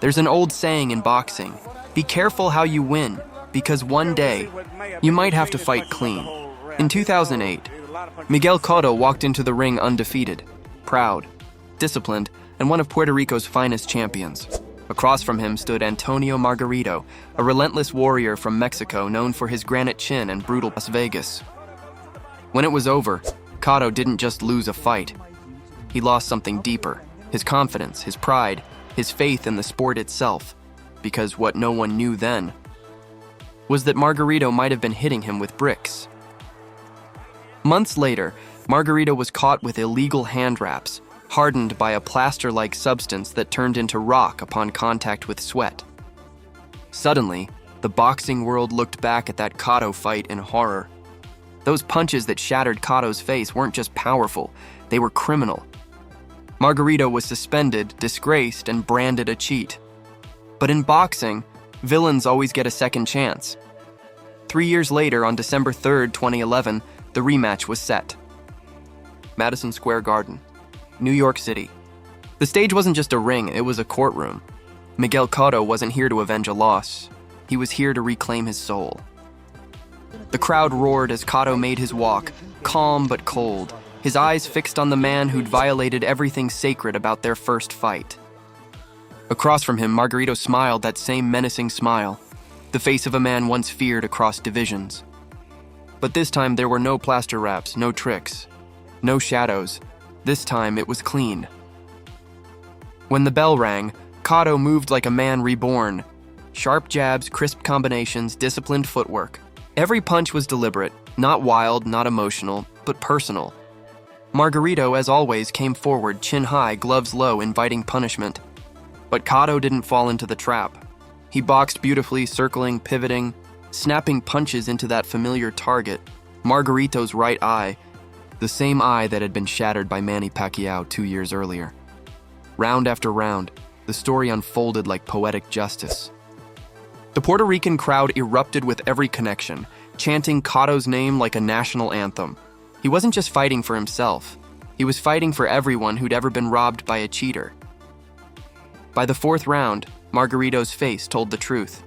There's an old saying in boxing, be careful how you win, because one day, you might have to fight clean. In 2008, Miguel Cotto walked into the ring undefeated, proud, disciplined, and one of Puerto Rico's finest champions. Across from him stood Antonio Margarito, a relentless warrior from Mexico known for his granite chin and brutal Las Vegas. When it was over, Cotto didn't just lose a fight. He lost something deeper, his confidence, his pride, his faith in the sport itself, because what no one knew then was that Margarito might have been hitting him with bricks. Months later, Margarito was caught with illegal hand wraps, hardened by a plaster-like substance that turned into rock upon contact with sweat. Suddenly, the boxing world looked back at that Cotto fight in horror. Those punches that shattered Cotto's face weren't just powerful, they were criminal. Margarito was suspended, disgraced, and branded a cheat. But in boxing, villains always get a second chance. 3 years later, on December 3rd, 2011, the rematch was set. Madison Square Garden, New York City. The stage wasn't just a ring, it was a courtroom. Miguel Cotto wasn't here to avenge a loss. He was here to reclaim his soul. The crowd roared as Cotto made his walk, calm but cold, his eyes fixed on the man who'd violated everything sacred about their first fight. Across from him, Margarito smiled that same menacing smile, the face of a man once feared across divisions. But this time there were no plaster wraps, no tricks, no shadows. This time it was clean. When the bell rang, Cotto moved like a man reborn. Sharp jabs, crisp combinations, disciplined footwork. Every punch was deliberate, not wild, not emotional, but personal. Margarito, as always, came forward, chin high, gloves low, inviting punishment. But Cotto didn't fall into the trap. He boxed beautifully, circling, pivoting, snapping punches into that familiar target, Margarito's right eye, the same eye that had been shattered by Manny Pacquiao 2 years earlier. Round after round, the story unfolded like poetic justice. The Puerto Rican crowd erupted with every connection, chanting Cotto's name like a national anthem. He wasn't just fighting for himself. He was fighting for everyone who'd ever been robbed by a cheater. By the fourth round, Margarito's face told the truth.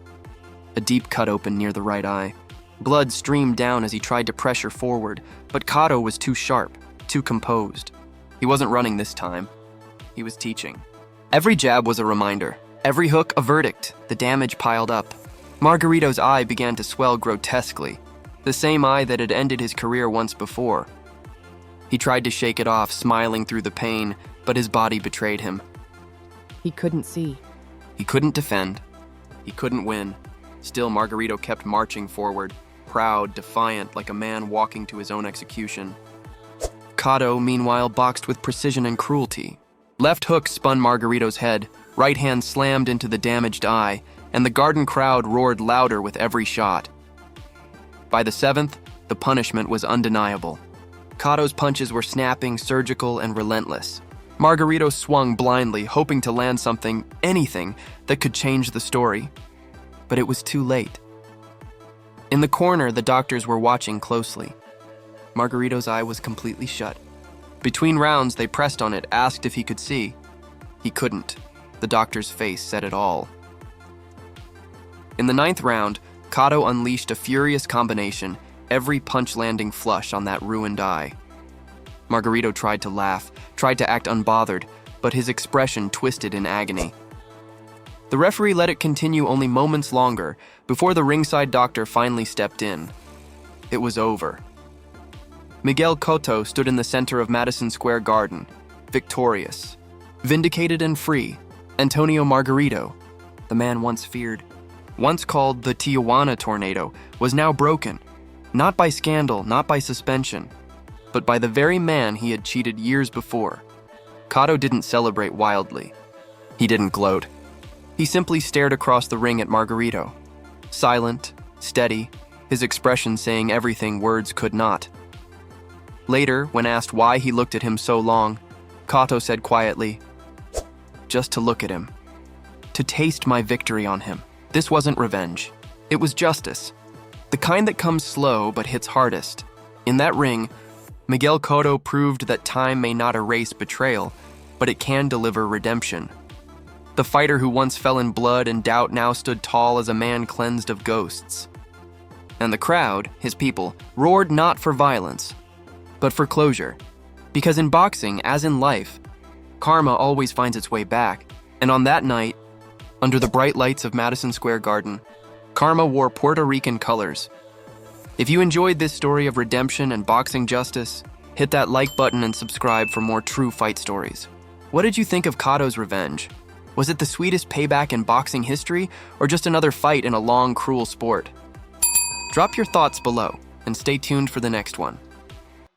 A deep cut opened near the right eye. Blood streamed down as he tried to pressure forward, but Cotto was too sharp, too composed. He wasn't running this time. He was teaching. Every jab was a reminder. Every hook a verdict. The damage piled up. Margarito's eye began to swell grotesquely, the same eye that had ended his career once before. He tried to shake it off, smiling through the pain, but his body betrayed him. He couldn't see. He couldn't defend. He couldn't win. Still, Margarito kept marching forward, proud, defiant, like a man walking to his own execution. Cotto, meanwhile, boxed with precision and cruelty. Left hook spun Margarito's head, right hand slammed into the damaged eye, and the garden crowd roared louder with every shot. By the seventh, the punishment was undeniable. Cotto's punches were snapping, surgical, and relentless. Margarito swung blindly, hoping to land something, anything, that could change the story. But it was too late. In the corner, the doctors were watching closely. Margarito's eye was completely shut. Between rounds, they pressed on it, asked if he could see. He couldn't. The doctor's face said it all. In the ninth round, Cotto unleashed a furious combination, every punch landing flush on that ruined eye. Margarito tried to laugh, tried to act unbothered, but his expression twisted in agony. The referee let it continue only moments longer before the ringside doctor finally stepped in. It was over. Miguel Cotto stood in the center of Madison Square Garden, victorious. Vindicated and free, Antonio Margarito, the man once feared, once called the Tijuana tornado, was now broken, not by scandal, not by suspension, but by the very man he had cheated years before. Cotto didn't celebrate wildly. He didn't gloat. He simply stared across the ring at Margarito, silent, steady, his expression saying everything words could not. Later, when asked why he looked at him so long, Cotto said quietly, "Just to look at him. To taste my victory on him. This wasn't revenge. It was justice. The kind that comes slow but hits hardest." In that ring, Miguel Cotto proved that time may not erase betrayal, but it can deliver redemption. The fighter who once fell in blood and doubt now stood tall as a man cleansed of ghosts. And the crowd, his people, roared not for violence, but for closure. Because in boxing, as in life, karma always finds its way back. And on that night, under the bright lights of Madison Square Garden, karma wore Puerto Rican colors. If you enjoyed this story of redemption and boxing justice, hit that like button and subscribe for more true fight stories. What did you think of Cotto's revenge? Was it the sweetest payback in boxing history, or just another fight in a long, cruel sport? Drop your thoughts below, and stay tuned for the next one.